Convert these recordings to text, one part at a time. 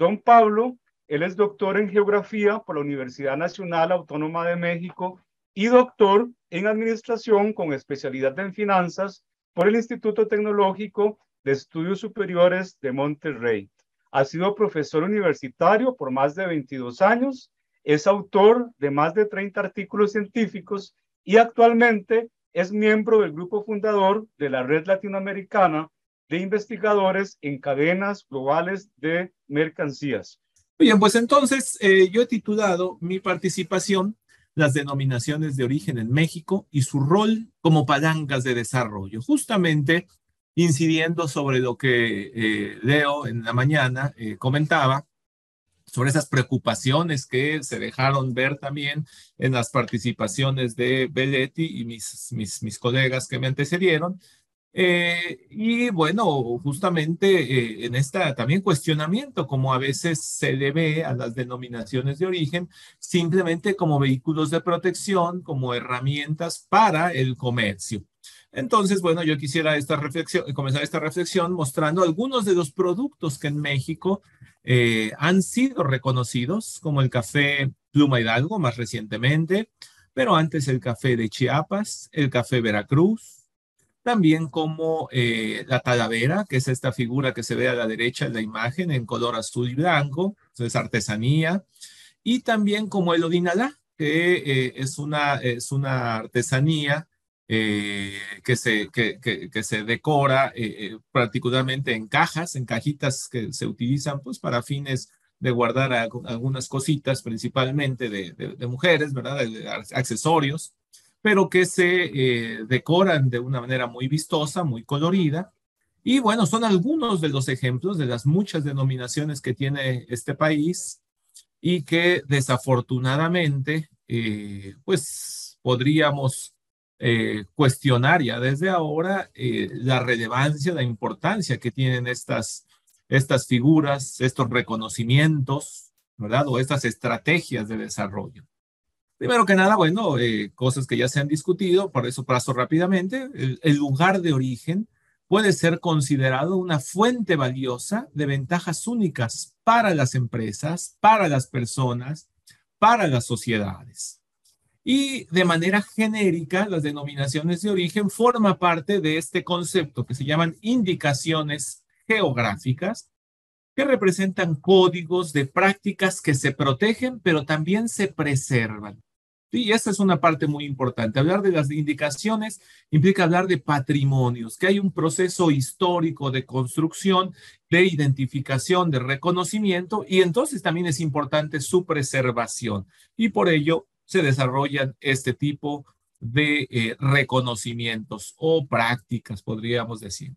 Don Pablo, él es doctor en geografía por la Universidad Nacional Autónoma de México y doctor en administración con especialidad en finanzas por el Instituto Tecnológico de Estudios Superiores de Monterrey. Ha sido profesor universitario por más de 22 años, es autor de más de 30 artículos científicos y actualmente es miembro del grupo fundador de la Red Latinoamericana de Investigadores en Cadenas Globales de Mercancías. Bien, pues entonces yo he titulado mi participación Las denominaciones de origen en México y su rol como palancas de desarrollo, justamente incidiendo sobre lo que Leo en la mañana comentaba, sobre esas preocupaciones que se dejaron ver también en las participaciones de Belletti y mis colegas que me antecedieron. Y bueno, justamente en esta también cuestionamiento, como a veces se le ve a las denominaciones de origen, simplemente como vehículos de protección, como herramientas para el comercio. Entonces, bueno, yo quisiera comenzar esta reflexión mostrando algunos de los productos que en México han sido reconocidos, como el café Pluma Hidalgo más recientemente, pero antes el café de Chiapas, el café Veracruz, también como la talavera, que es esta figura que se ve a la derecha en la imagen en color azul y blanco, es artesanía, y también como el Odinalá, que es una artesanía que se decora particularmente en cajas, en cajitas que se utilizan pues para fines de guardar algunas cositas, principalmente de mujeres, ¿verdad? Accesorios, pero que se decoran de una manera muy vistosa, muy colorida. Y bueno, son algunos de los ejemplos de las muchas denominaciones que tiene este país y que desafortunadamente, pues podríamos cuestionar ya desde ahora la relevancia, la importancia que tienen estas figuras, estos reconocimientos, ¿verdad? O estas estrategias de desarrollo. Primero que nada, bueno, cosas que ya se han discutido, por eso paso rápidamente. El lugar de origen puede ser considerado una fuente valiosa de ventajas únicas para las empresas, para las personas, para las sociedades. Y de manera genérica, las denominaciones de origen forman parte de este concepto que se llaman indicaciones geográficas, que representan códigos de prácticas que se protegen, pero también se preservan. Y esta es una parte muy importante. Hablar de las indicaciones implica hablar de patrimonios, que hay un proceso histórico de construcción, de identificación, de reconocimiento, y entonces también es importante su preservación. Y por ello se desarrollan este tipo de reconocimientos o prácticas, podríamos decir.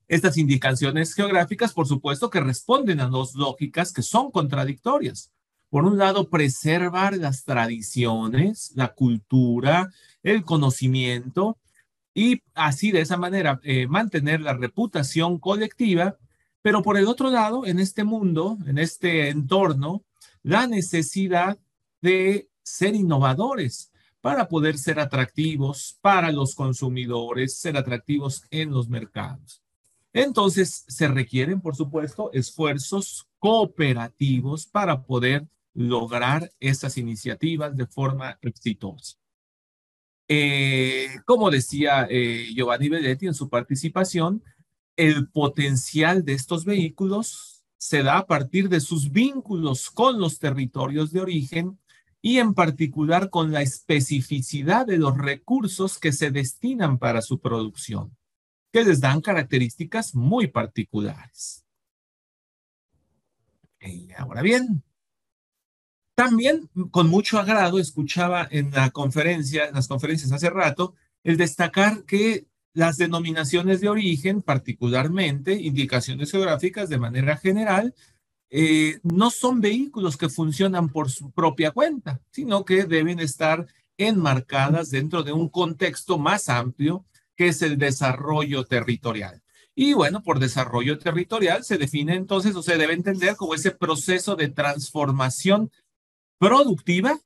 Estas indicaciones geográficas, por supuesto, que responden a dos lógicas que son contradictorias. Por un lado, preservar las tradiciones, la cultura, el conocimiento y así de esa manera mantener la reputación colectiva, pero por el otro lado, en este mundo, en este entorno, la necesidad de ser innovadores para poder ser atractivos para los consumidores, ser atractivos en los mercados. Entonces, se requieren, por supuesto, esfuerzos cooperativos para poder lograr estas iniciativas de forma exitosa. Como decía Giovanni Belletti en su participación, el potencial de estos vehículos se da a partir de sus vínculos con los territorios de origen y en particular con la especificidad de los recursos que se destinan para su producción, que les dan características muy particulares. Ahora bien, también con mucho agrado escuchaba en las conferencias hace rato, el destacar que las denominaciones de origen, particularmente indicaciones geográficas de manera general, no son vehículos que funcionan por su propia cuenta, sino que deben estar enmarcadas dentro de un contexto más amplio que es el desarrollo territorial. Y bueno, por desarrollo territorial se define entonces o se debe entender como ese proceso de transformación productiva,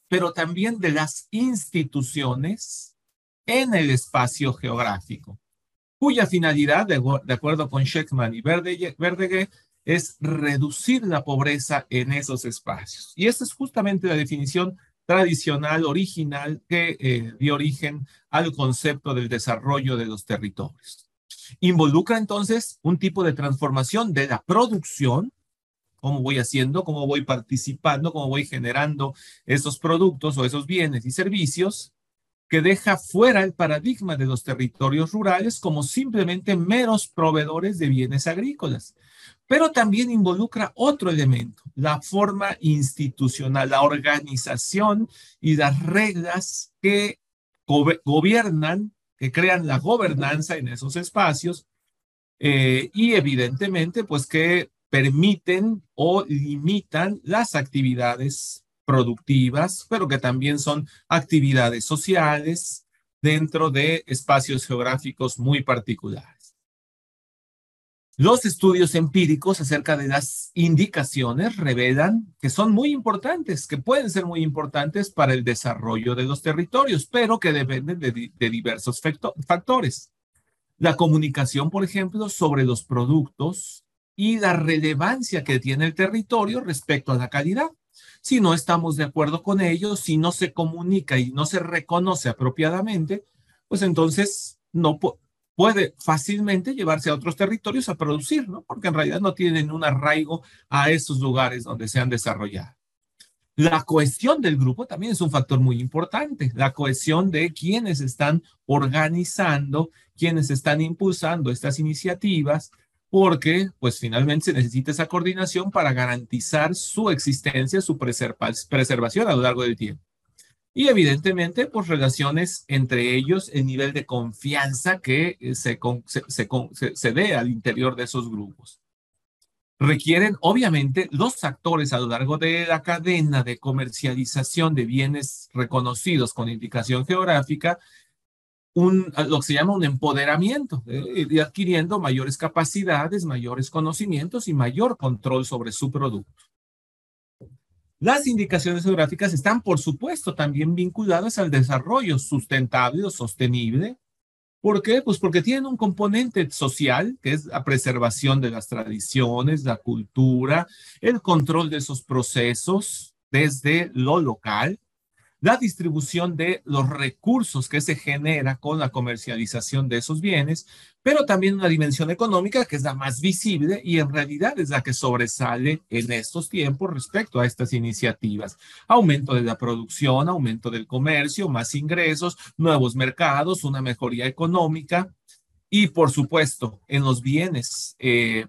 pero también de las instituciones en el espacio geográfico, cuya finalidad, de acuerdo con Sheckman y Verdeguer, es reducir la pobreza en esos espacios. Y esta es justamente la definición tradicional, original, que dio origen al concepto del desarrollo de los territorios. Involucra entonces un tipo de transformación de la producción, cómo voy haciendo, cómo voy participando, cómo voy generando esos productos o esos bienes y servicios, que deja fuera el paradigma de los territorios rurales como simplemente meros proveedores de bienes agrícolas. Pero también involucra otro elemento, la forma institucional, la organización y las reglas que gobiernan, que crean la gobernanza en esos espacios, y evidentemente pues que permiten o limitan las actividades productivas, pero que también son actividades sociales dentro de espacios geográficos muy particulares. Los estudios empíricos acerca de las indicaciones revelan que son muy importantes, que pueden ser muy importantes para el desarrollo de los territorios, pero que dependen de diversos factores. La comunicación, por ejemplo, sobre los productos y la relevancia que tiene el territorio respecto a la calidad. Si no estamos de acuerdo con ellos, si no se comunica y no se reconoce apropiadamente, pues entonces no puede fácilmente llevarse a otros territorios a producir, ¿no? Porque en realidad no tienen un arraigo a esos lugares donde se han desarrollado. La cohesión del grupo también es un factor muy importante, la cohesión de quienes están organizando, quienes están impulsando estas iniciativas, porque pues finalmente se necesita esa coordinación para garantizar su existencia, su preservación a lo largo del tiempo. Y evidentemente, pues relaciones entre ellos, el nivel de confianza que se dé al interior de esos grupos. Requieren, obviamente, los actores a lo largo de la cadena de comercialización de bienes reconocidos con indicación geográfica, lo que se llama un empoderamiento, y adquiriendo mayores capacidades, mayores conocimientos y mayor control sobre su producto. Las indicaciones geográficas están, por supuesto, también vinculadas al desarrollo sustentable o sostenible. ¿Por qué? Pues porque tienen un componente social, que es la preservación de las tradiciones, la cultura, el control de esos procesos desde lo local, la distribución de los recursos que se genera con la comercialización de esos bienes, pero también una dimensión económica que es la más visible y en realidad es la que sobresale en estos tiempos respecto a estas iniciativas. Aumento de la producción, aumento del comercio, más ingresos, nuevos mercados, una mejoría económica. Y por supuesto, en los bienes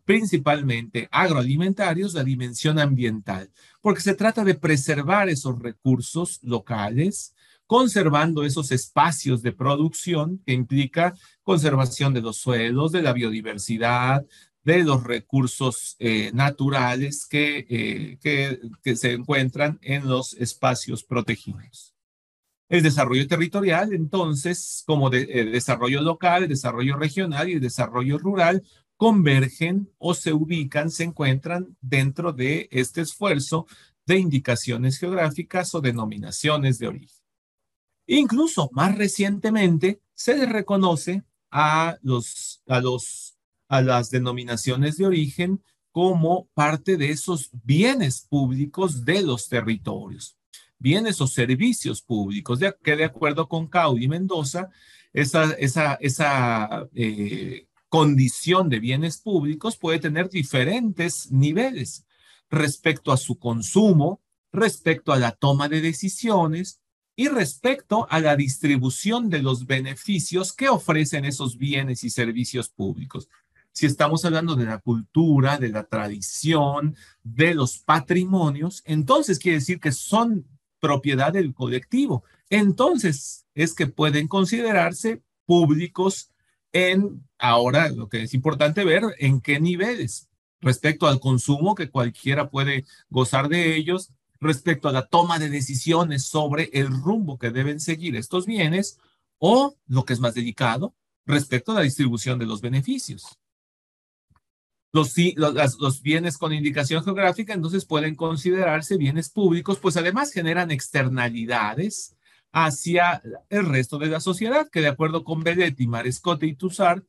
principalmente agroalimentarios, la dimensión ambiental, porque se trata de preservar esos recursos locales, conservando esos espacios de producción que implica conservación de los suelos, de la biodiversidad, de los recursos naturales que se encuentran en los espacios protegidos. El desarrollo territorial, entonces, como desarrollo local, el desarrollo regional y el desarrollo rural, convergen o se ubican, se encuentran dentro de este esfuerzo de indicaciones geográficas o denominaciones de origen. Incluso más recientemente se les reconoce a las denominaciones de origen como parte de esos bienes públicos de los territorios, bienes o servicios públicos, que de acuerdo con Caudy Mendoza, esa condición de bienes públicos puede tener diferentes niveles respecto a su consumo, respecto a la toma de decisiones y respecto a la distribución de los beneficios que ofrecen esos bienes y servicios públicos. Si estamos hablando de la cultura, de la tradición, de los patrimonios, entonces quiere decir que son propiedad del colectivo. Entonces es que pueden considerarse públicos ahora lo que es importante ver, en qué niveles, respecto al consumo, que cualquiera puede gozar de ellos, respecto a la toma de decisiones sobre el rumbo que deben seguir estos bienes, o, lo que es más delicado, respecto a la distribución de los beneficios. Los bienes con indicación geográfica entonces pueden considerarse bienes públicos, pues además generan externalidades hacia el resto de la sociedad, que de acuerdo con Belletti, Marescotte y Toussard,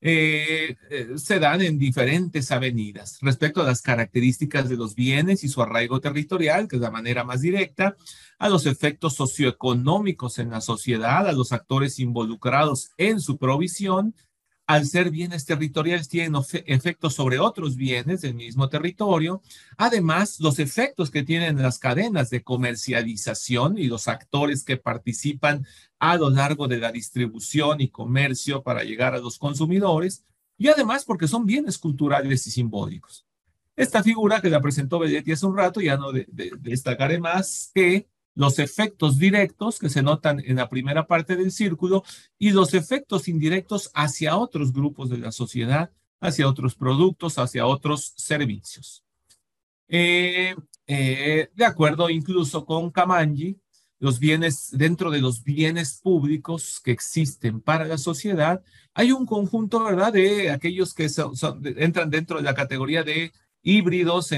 se dan en diferentes avenidas respecto a las características de los bienes y su arraigo territorial, que es la manera más directa, a los efectos socioeconómicos en la sociedad, a los actores involucrados en su provisión. Al ser bienes territoriales, tienen efectos sobre otros bienes del mismo territorio. Además, los efectos que tienen las cadenas de comercialización y los actores que participan a lo largo de la distribución y comercio para llegar a los consumidores. Y además, porque son bienes culturales y simbólicos. Esta figura que la presentó Belletti hace un rato, ya no destacaré más que los efectos directos que se notan en la primera parte del círculo y los efectos indirectos hacia otros grupos de la sociedad, hacia otros productos, hacia otros servicios. De acuerdo incluso con Camangi, los bienes, dentro de los bienes públicos que existen para la sociedad, hay un conjunto, ¿verdad?, de aquellos que entran dentro de la categoría de híbridos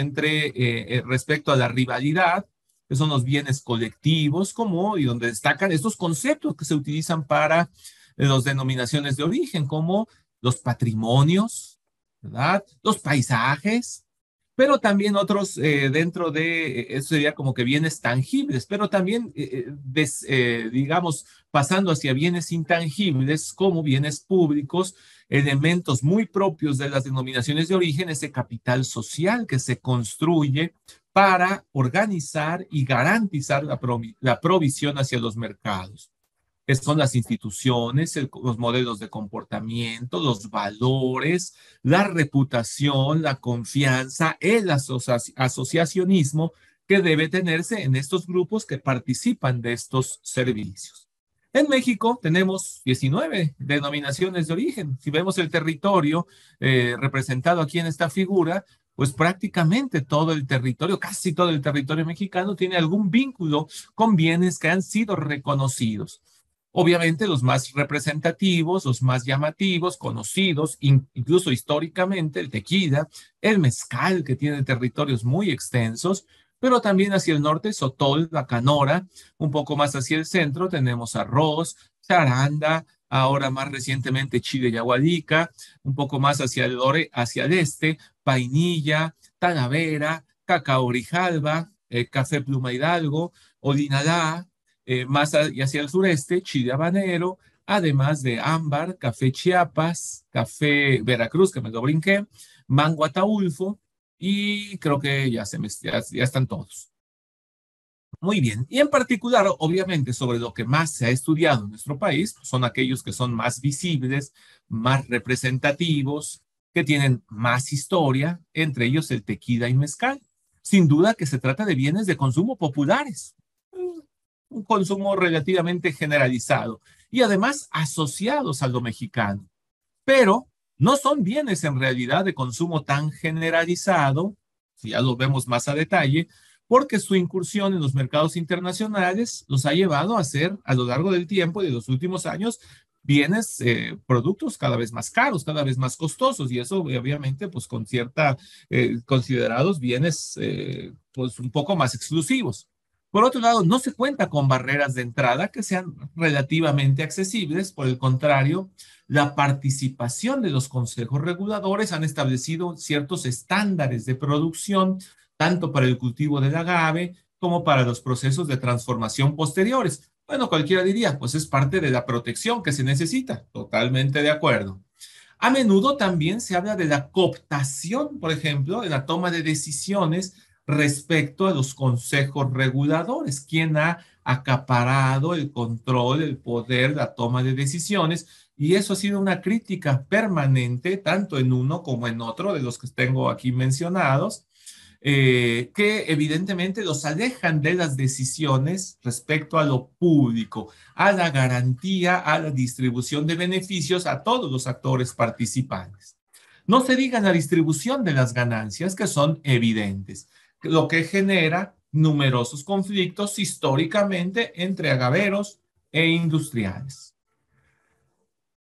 respecto a la rivalidad, que son los bienes colectivos, y donde destacan estos conceptos que se utilizan para las denominaciones de origen, como los patrimonios, ¿verdad?, los paisajes, pero también otros dentro de, eso sería como que bienes tangibles, pero también, digamos, pasando hacia bienes intangibles como bienes públicos, elementos muy propios de las denominaciones de origen, ese capital social que se construye para organizar y garantizar la provisión hacia los mercados. Son las instituciones, los modelos de comportamiento, los valores, la reputación, la confianza, el asociacionismo que debe tenerse en estos grupos que participan de estos servicios. En México tenemos 19 denominaciones de origen. Si vemos el territorio representado aquí en esta figura, pues prácticamente todo el territorio, casi todo el territorio mexicano tiene algún vínculo con bienes que han sido reconocidos. Obviamente los más representativos, los más llamativos, conocidos, incluso históricamente, el tequila, el mezcal, que tiene territorios muy extensos, pero también hacia el norte, Sotol, Bacanora, un poco más hacia el centro tenemos arroz, charanda, ahora más recientemente chile y aguadica, un poco más hacia el este, vainilla, talavera, cacao Grijalba, café Pluma Hidalgo, Olinalá, más hacia el sureste, chile habanero, además de ámbar, café Chiapas, café Veracruz, que me lo brinqué, mango Ataulfo, y creo que ya están todos. Muy bien, y en particular, obviamente, sobre lo que más se ha estudiado en nuestro país, son aquellos que son más visibles, más representativos, que tienen más historia, entre ellos el tequila y mezcal. Sin duda que se trata de bienes de consumo populares, un consumo relativamente generalizado y además asociados a lo mexicano. Pero no son bienes en realidad de consumo tan generalizado, si ya lo vemos más a detalle, porque su incursión en los mercados internacionales los ha llevado a ser, a lo largo del tiempo y de los últimos años, bienes, productos cada vez más caros, cada vez más costosos, y eso obviamente pues con considerados bienes pues un poco más exclusivos. Por otro lado, no se cuenta con barreras de entrada que sean relativamente accesibles. Por el contrario, la participación de los consejos reguladores han establecido ciertos estándares de producción, tanto para el cultivo del agave como para los procesos de transformación posteriores. Bueno, cualquiera diría, pues es parte de la protección que se necesita. Totalmente de acuerdo. A menudo también se habla de la cooptación, por ejemplo, de la toma de decisiones respecto a los consejos reguladores, quien ha acaparado el control, el poder, la toma de decisiones, y eso ha sido una crítica permanente, tanto en uno como en otro de los que tengo aquí mencionados, que evidentemente los alejan de las decisiones respecto a lo público, a la garantía, a la distribución de beneficios a todos los actores participantes. No se diga la distribución de las ganancias, que son evidentes, lo que genera numerosos conflictos históricamente entre agaveros e industriales.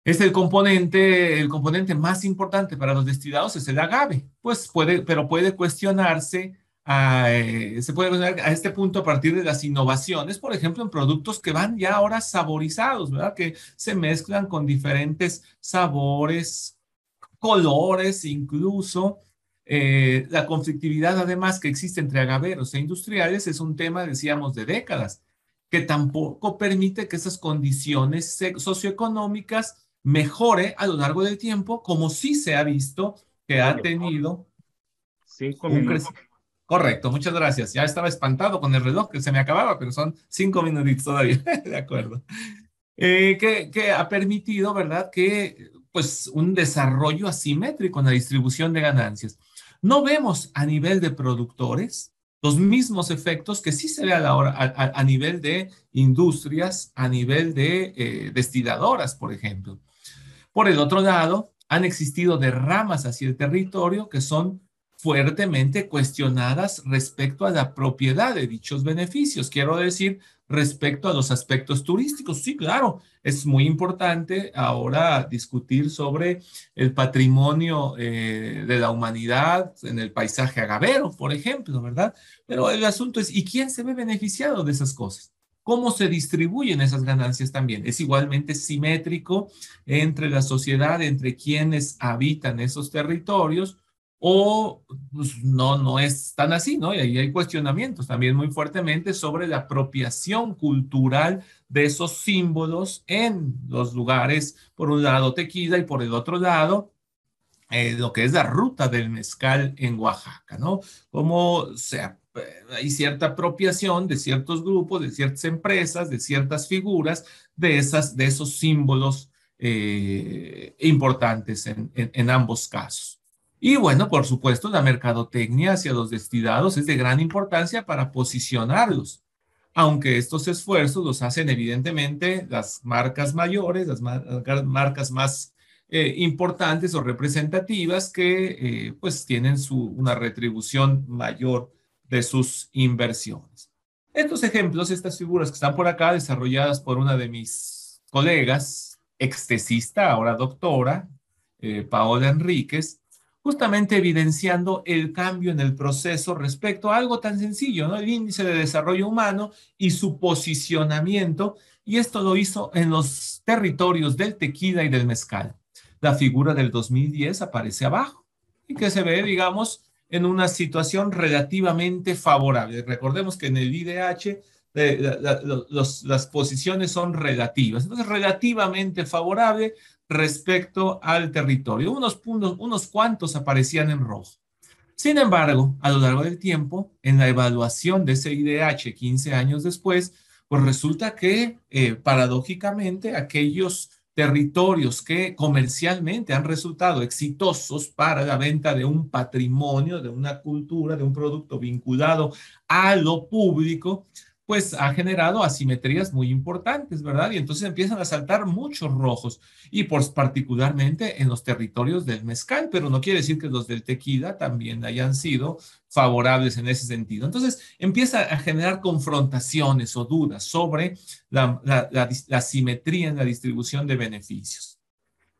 Es el componente más importante para los destilados es el agave, pues pero puede cuestionarse, se puede cuestionar a este punto a partir de las innovaciones, por ejemplo, en productos que van ya ahora saborizados, ¿verdad? Que se mezclan con diferentes sabores, colores incluso. La conflictividad además que existe entre agaveros e industriales es un tema, decíamos, de décadas, que tampoco permite que esas condiciones socioeconómicas mejore a lo largo del tiempo, como sí se ha visto que ha Oye, tenido 5 minutos. Correcto, muchas gracias. Ya estaba espantado con el reloj que se me acababa, pero son 5 minutitos todavía. De acuerdo. Que ha permitido, ¿verdad?, que pues un desarrollo asimétrico en la distribución de ganancias. No vemos a nivel de productores los mismos efectos que sí se ve a, la hora, a nivel de industrias, a nivel de destiladoras, por ejemplo. Por el otro lado, han existido derramas hacia el territorio que son fuertemente cuestionadas respecto a la propiedad de dichos beneficios. Quiero decir, respecto a los aspectos turísticos. Sí, claro, es muy importante ahora discutir sobre el patrimonio de la humanidad en el paisaje agavero, por ejemplo, ¿verdad? Pero el asunto es, ¿y quién se ve beneficiado de esas cosas? ¿Cómo se distribuyen esas ganancias también? ¿Es igualmente simétrico entre la sociedad, entre quienes habitan esos territorios, o pues, no es tan así, ¿no? Y ahí hay cuestionamientos también muy fuertemente sobre la apropiación cultural de esos símbolos en los lugares, por un lado Tequila y por el otro lado lo que es la ruta del mezcal en Oaxaca, ¿no? Como sea, hay cierta apropiación de ciertos grupos, de ciertas empresas, de ciertas figuras, de esos símbolos importantes en ambos casos. Y bueno, por supuesto, la mercadotecnia hacia los destilados es de gran importancia para posicionarlos, aunque estos esfuerzos los hacen evidentemente las marcas mayores, las marcas más importantes o representativas que pues tienen una retribución mayor de sus inversiones. Estos ejemplos, estas figuras que están por acá, desarrolladas por una de mis colegas, extesista, ahora doctora, Paola Enríquez, justamente evidenciando el cambio en el proceso respecto a algo tan sencillo, ¿no? El índice de desarrollo humano y su posicionamiento, y esto lo hizo en los territorios del tequila y del mezcal. La figura del 2010 aparece abajo y que se ve, digamos, en una situación relativamente favorable. Recordemos que en el IDH las posiciones son relativas, entonces relativamente favorable respecto al territorio. Unos cuantos aparecían en rojo. Sin embargo, a lo largo del tiempo, en la evaluación de ese IDH 15 años después, pues resulta que paradójicamente aquellos territorios que comercialmente han resultado exitosos para la venta de un patrimonio, de una cultura, de un producto vinculado a lo público, pues ha generado asimetrías muy importantes, ¿verdad? Y entonces empiezan a saltar muchos rojos, y pues particularmente en los territorios del mezcal, pero no quiere decir que los del tequila también hayan sido favorables en ese sentido. Entonces empieza a generar confrontaciones o dudas sobre la simetría en la distribución de beneficios.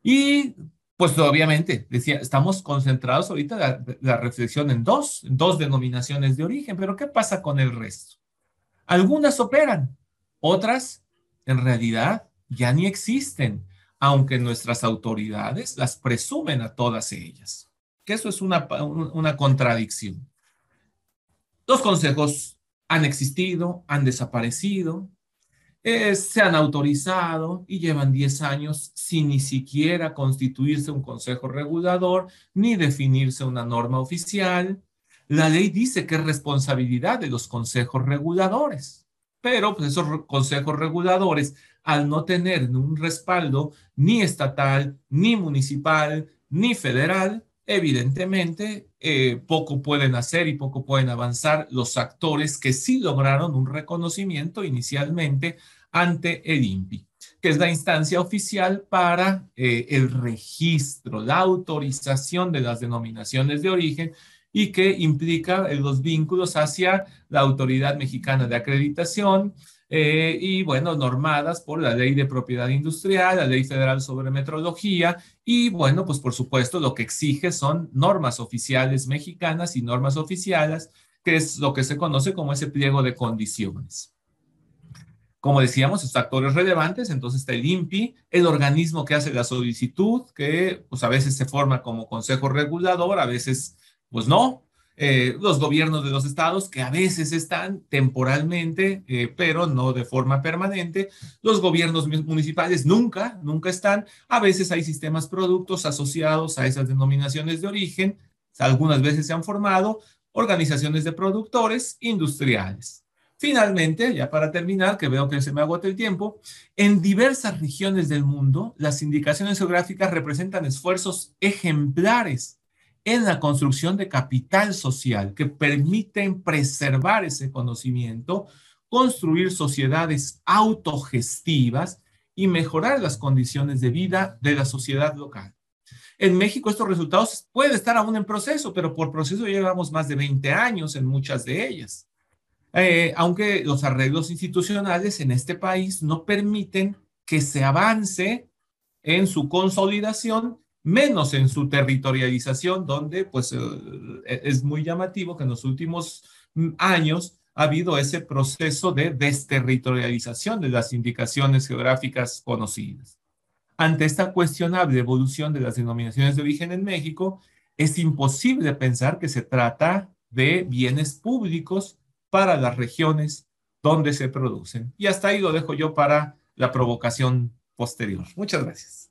Y pues obviamente, decía, estamos concentrados ahorita la reflexión en dos denominaciones de origen, pero ¿qué pasa con el resto? Algunas operan, otras en realidad ya ni existen, aunque nuestras autoridades las presumen a todas ellas. Que eso es una contradicción. Los consejos han existido, han desaparecido, se han autorizado y llevan 10 años sin ni siquiera constituirse un consejo regulador ni definirse una norma oficial. La ley dice que es responsabilidad de los consejos reguladores, pero pues esos consejos reguladores, al no tener un respaldo ni estatal, ni municipal, ni federal, evidentemente poco pueden hacer y poco pueden avanzar los actores que sí lograron un reconocimiento inicialmente ante el INPI, que es la instancia oficial para el registro, la autorización de las denominaciones de origen, y que implica los vínculos hacia la Autoridad Mexicana de Acreditación, y bueno, normadas por la Ley de Propiedad Industrial, la Ley Federal sobre Metrología, y bueno, pues por supuesto lo que exige son normas oficiales mexicanas y normas oficiales, que es lo que se conoce como ese pliego de condiciones. Como decíamos, estos actores relevantes, entonces está el INPI, el organismo que hace la solicitud, que pues a veces se forma como consejo regulador, a veces pues no. Los gobiernos de los estados, que a veces están temporalmente, pero no de forma permanente. Los gobiernos municipales nunca están. A veces hay sistemas productos asociados a esas denominaciones de origen. Algunas veces se han formado organizaciones de productores industriales. Finalmente, ya para terminar, que veo que se me agota el tiempo, en diversas regiones del mundo, las indicaciones geográficas representan esfuerzos ejemplares en la construcción de capital social que permiten preservar ese conocimiento, construir sociedades autogestivas y mejorar las condiciones de vida de la sociedad local. En México estos resultados pueden estar aún en proceso, pero por proceso llevamos más de 20 años en muchas de ellas. Aunque los arreglos institucionales en este país no permiten que se avance en su consolidación, menos en su territorialización, donde pues es muy llamativo que en los últimos años ha habido ese proceso de desterritorialización de las indicaciones geográficas conocidas. Ante esta cuestionable evolución de las denominaciones de origen en México, es imposible pensar que se trata de bienes públicos para las regiones donde se producen. Y hasta ahí lo dejo yo para la provocación posterior. Muchas gracias.